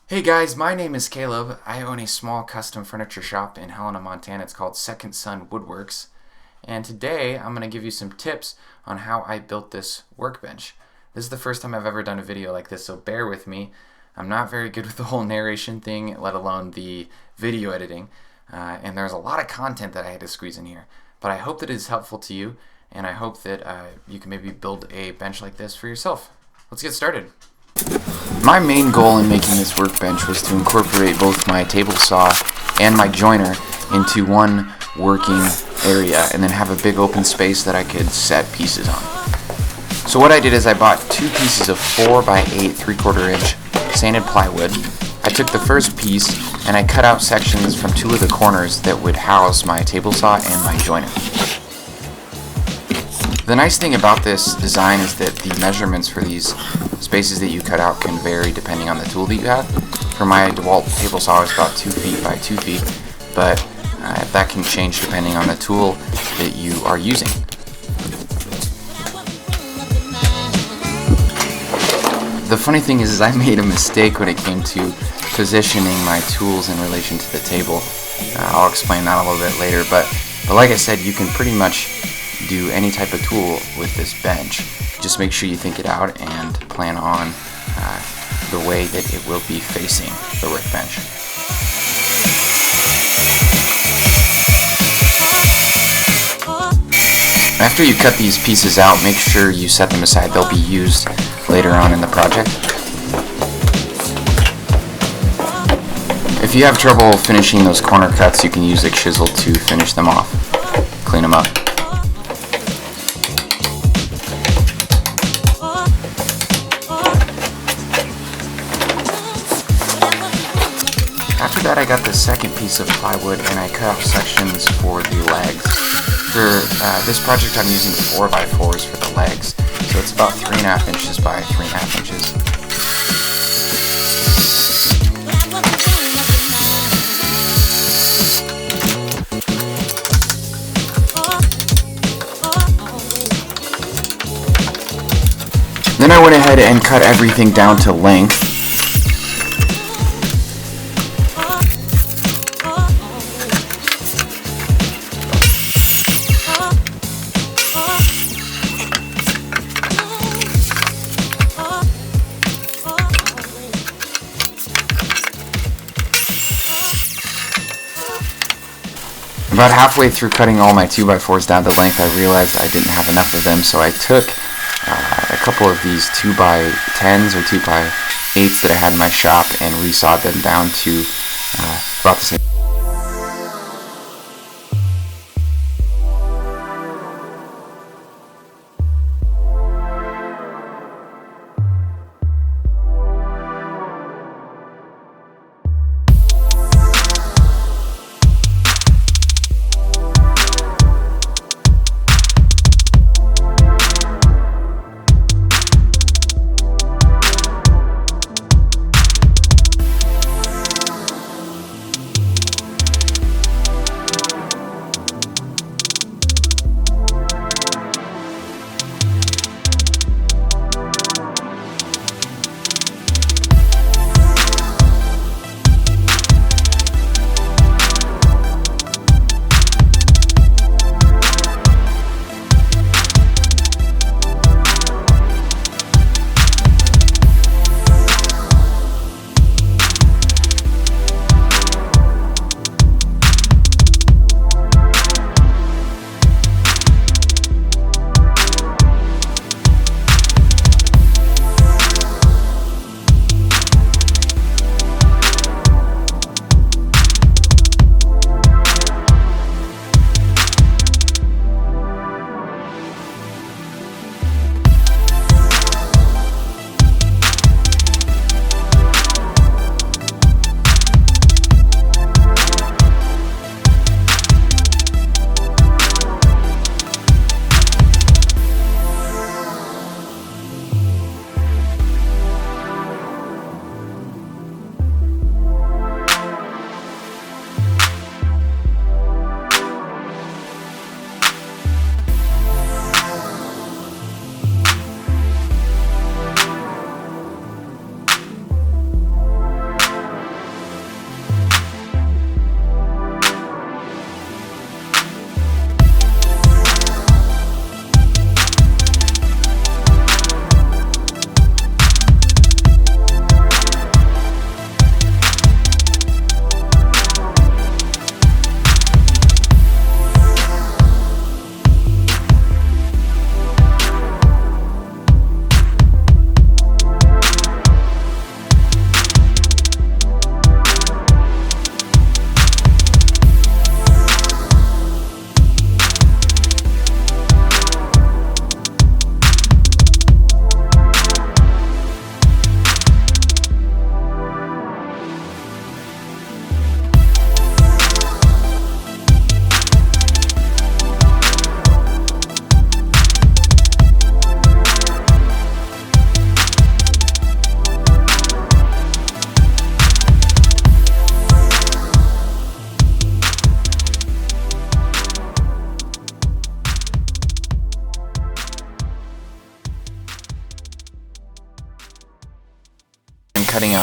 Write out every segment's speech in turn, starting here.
Hey guys, my name is Caleb. I own a small custom furniture shop in Helena, Montana. It's called Second Son Woodworks. And today I'm going to give you some tips on how I built this workbench. This is the first time I've ever done a video like this, so bear with me. I'm not very good with the whole narration thing, let alone the video editing. And there's a lot of content that I had to squeeze in here. But I hope that it is helpful to you, and I hope that you can maybe build a bench like this for yourself. Let's get started. My main goal in making this workbench was to incorporate both my table saw and my joiner into one working area and then have a big open space that I could set pieces on. So what I did is I bought two pieces of 4x8 3/4 inch sanded plywood. I took the first piece and I cut out sections from two of the corners that would house my table saw and my joiner. The nice thing about this design is that the measurements for these spaces that you cut out can vary depending on the tool that you have. For my Dewalt table saw, it's about 2 feet by 2 feet, but that can change depending on the tool that you are using. The funny thing is I made a mistake when it came to positioning my tools in relation to the table. I'll explain that a little bit later, but like I said, you can pretty much do any type of tool with this bench. Just make sure you think it out and plan on the way that it will be facing the workbench. After you cut these pieces out, make sure you set them aside. They'll be used later on in the project. If you have trouble finishing those corner cuts, you can use a chisel to finish them off. Clean them up. After that, I got the second piece of plywood and I cut out sections for the legs. For this project, I'm using 4x4s for the legs, so it's about 3.5 inches by 3.5 inches. Then I went ahead and cut everything down to length. About halfway through cutting all my 2x4s down to length, I realized I didn't have enough of them, so I took a couple of these 2x10s or 2x8s that I had in my shop and resawed them down to about the same.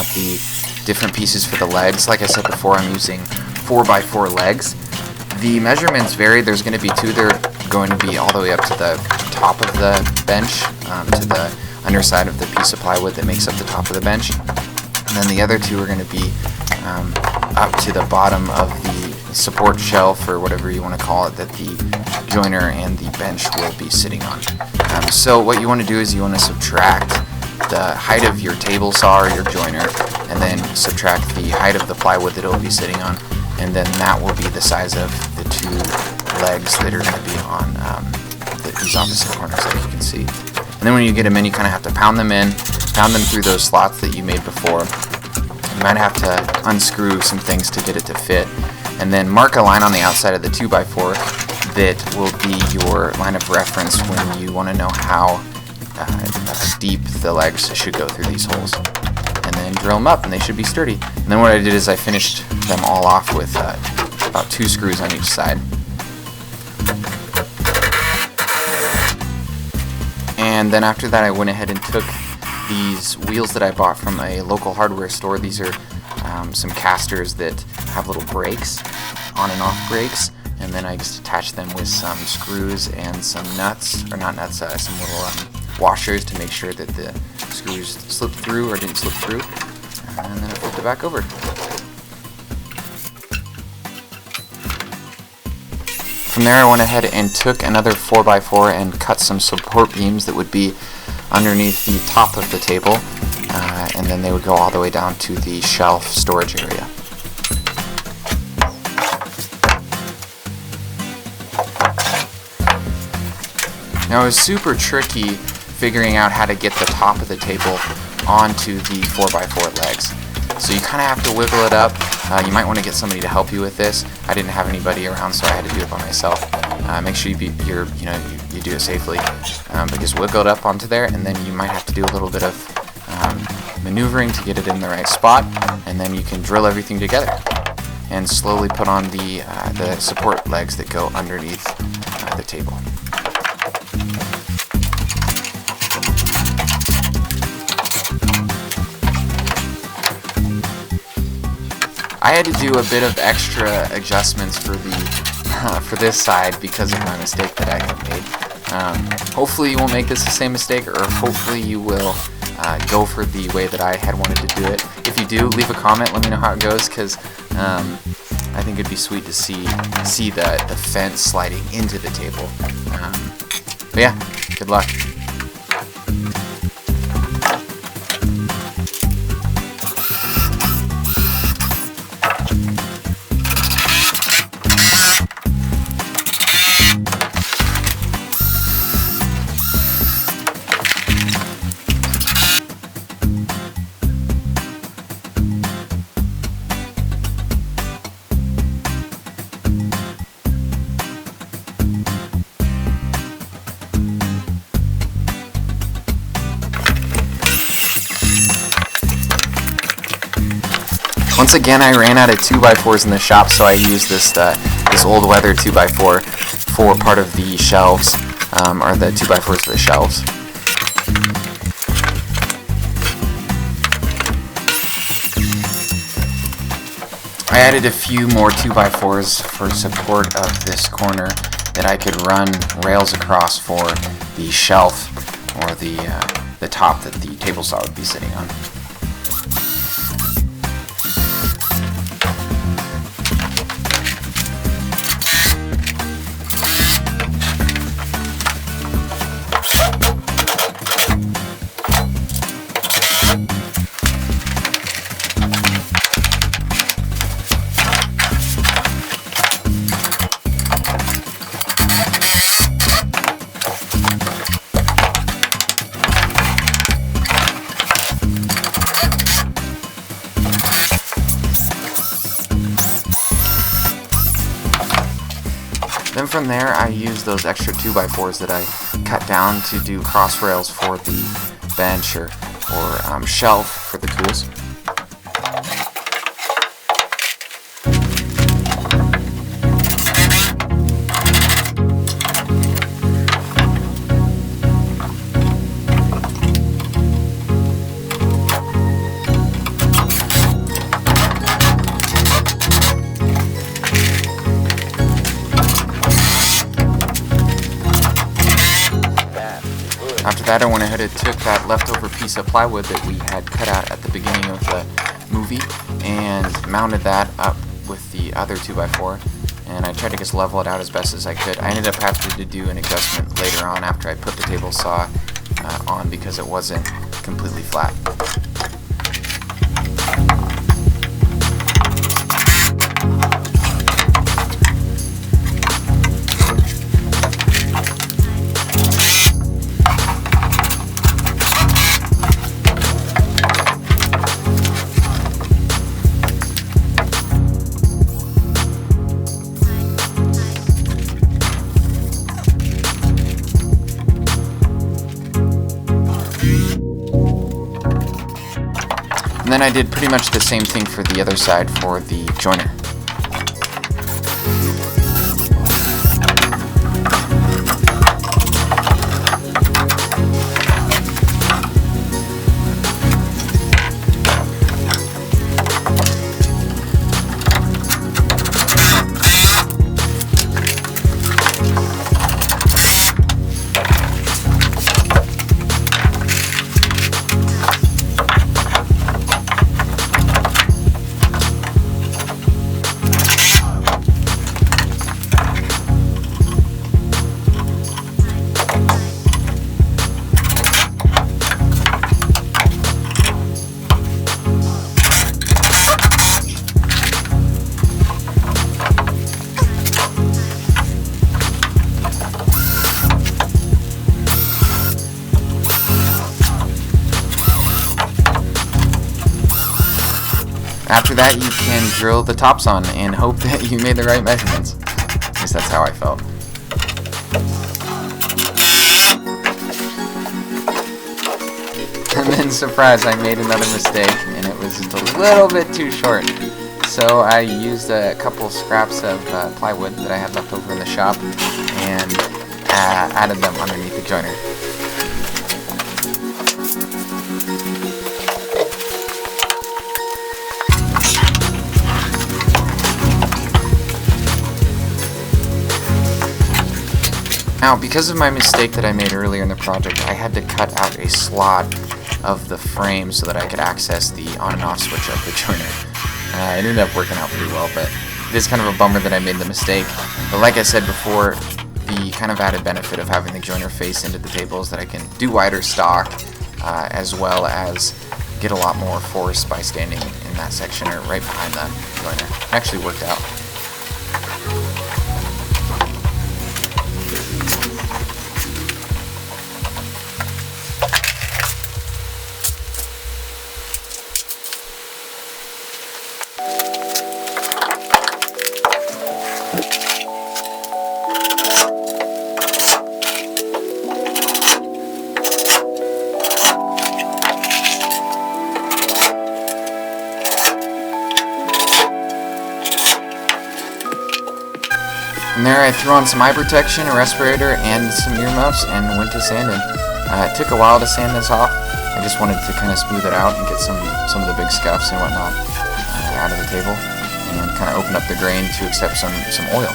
out the different pieces for the legs. Like I said before, I'm using 4x4 legs. The measurements vary. There's going to be two. They're going to be all the way up to the top of the bench, to the underside of the piece of plywood that makes up the top of the bench. And then the other two are going to be up to the bottom of the support shelf, or whatever you want to call it, that the joiner and the bench will be sitting on. So what you want to do is you want to subtract the height of your table saw or your joiner, and then subtract the height of the plywood that it will be sitting on, and then that will be the size of the two legs that are going to be on these opposite corners, like you can see. And then when you get them in, you kind of have to pound them through those slots that you made before. You might have to unscrew some things to get it to fit, and then mark a line on the outside of the 2x4 that will be your line of reference when you want to know how deep the legs should go through these holes. And then drill them up, and they should be sturdy. And then what I did is I finished them all off with about 2 screws on each side. And then after that, I went ahead and took these wheels that I bought from a local hardware store. These are some casters that have little brakes, on and off brakes, and then I just attached them with some screws and some nuts, or not nuts, some little washers to make sure that the screws slipped through or didn't slip through, and then I flipped it back over. From there, I went ahead and took another 4x4 and cut some support beams that would be underneath the top of the table, and then they would go all the way down to the shelf storage area. Now, it was super tricky figuring out how to get the top of the table onto the 4x4 legs. So you kind of have to wiggle it up. You might want to get somebody to help you with this. I didn't have anybody around, so I had to do it by myself. Make sure you do it safely. But just wiggle it up onto there, and then you might have to do a little bit of maneuvering to get it in the right spot, and then you can drill everything together and slowly put on the support legs that go underneath the table. I had to do a bit of extra adjustments for this side because of my mistake that I had made. Hopefully you won't make this the same mistake, or hopefully you will go for the way that I had wanted to do it. If you do, leave a comment, let me know how it goes, because I think it'd be sweet to see the fence sliding into the table. But yeah, good luck. Once again, I ran out of 2x4s in the shop, so I used this old weather 2x4 for part of the shelves, or the 2x4s for the shelves. I added a few more 2x4s for support of this corner that I could run rails across for the shelf, or the top that the table saw would be sitting on. Then from there, I used those extra 2x4s that I cut down to do cross rails for the bench or shelf for the tools. that, I went ahead and took that leftover piece of plywood that we had cut out at the beginning of the movie and mounted that up with the other 2x4, and I tried to just level it out as best as I could. I ended up having to do an adjustment later on after I put the table saw on because it wasn't completely flat. And then I did pretty much the same thing for the other side for the joiner. After that, you can drill the tops on and hope that you made the right measurements. At least that's how I felt. And then, surprise, I made another mistake, and it was just a little bit too short. So I used a couple scraps of plywood that I had left over in the shop and added them underneath the joiner. Now, because of my mistake that I made earlier in the project, I had to cut out a slot of the frame so that I could access the on and off switch of the joiner. It ended up working out pretty well, but it is kind of a bummer that I made the mistake. But like I said before, the kind of added benefit of having the joiner face into the table is that I can do wider stock as well as get a lot more force by standing in that section or right behind the joiner. It actually worked out. From there, I threw on some eye protection, a respirator, and some earmuffs, and went to sanding. It took a while to sand this off. I just wanted to kind of smooth it out and get some of the big scuffs and whatnot out of the table, and kind of open up the grain to accept some oil.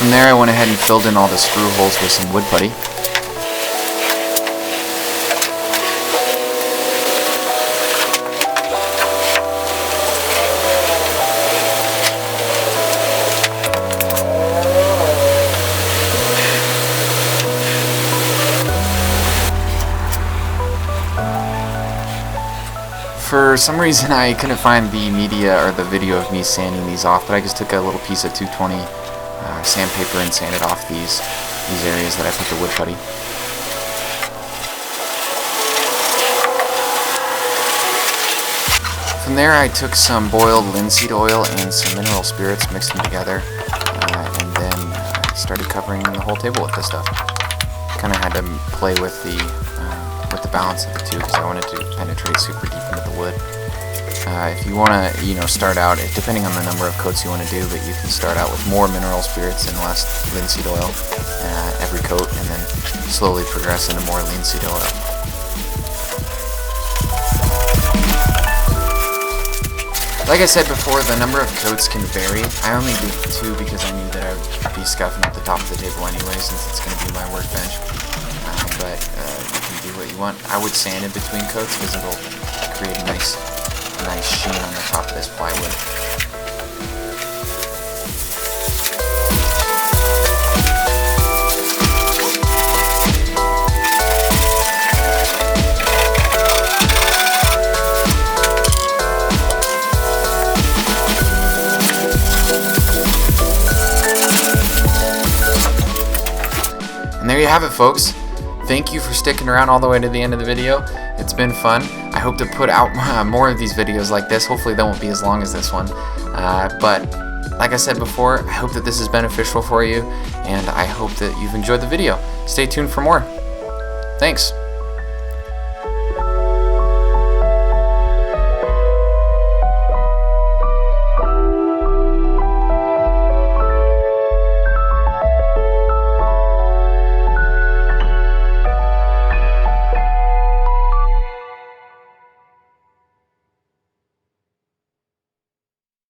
From there, I went ahead and filled in all the screw holes with some wood putty. For some reason, I couldn't find the media or the video of me sanding these off, but I just took a little piece of 220 sandpaper and sanded off these areas that I put the wood putty. From there, I took some boiled linseed oil and some mineral spirits, mixed them together, and then started covering the whole table with this stuff. Kind of had to play with the with the balance of the two because I wanted to penetrate super deep into the wood. If you want to, start out, depending on the number of coats you want to do, but you can start out with more mineral spirits and less linseed oil every coat, and then slowly progress into more linseed oil. Like I said before, the number of coats can vary. I only did 2 because I knew that I would be scuffing up the top of the table anyway, since it's going to be my workbench. But you can do what you want. I would sand in between coats because it'll create a nice sheen on the top of this plywood. And there you have it, folks. Thank you for sticking around all the way to the end of the video. It's been fun. I hope to put out more of these videos like this. Hopefully they won't be as long as this one. But like I said before, I hope that this is beneficial for you, and I hope that you've enjoyed the video. Stay tuned for more. Thanks.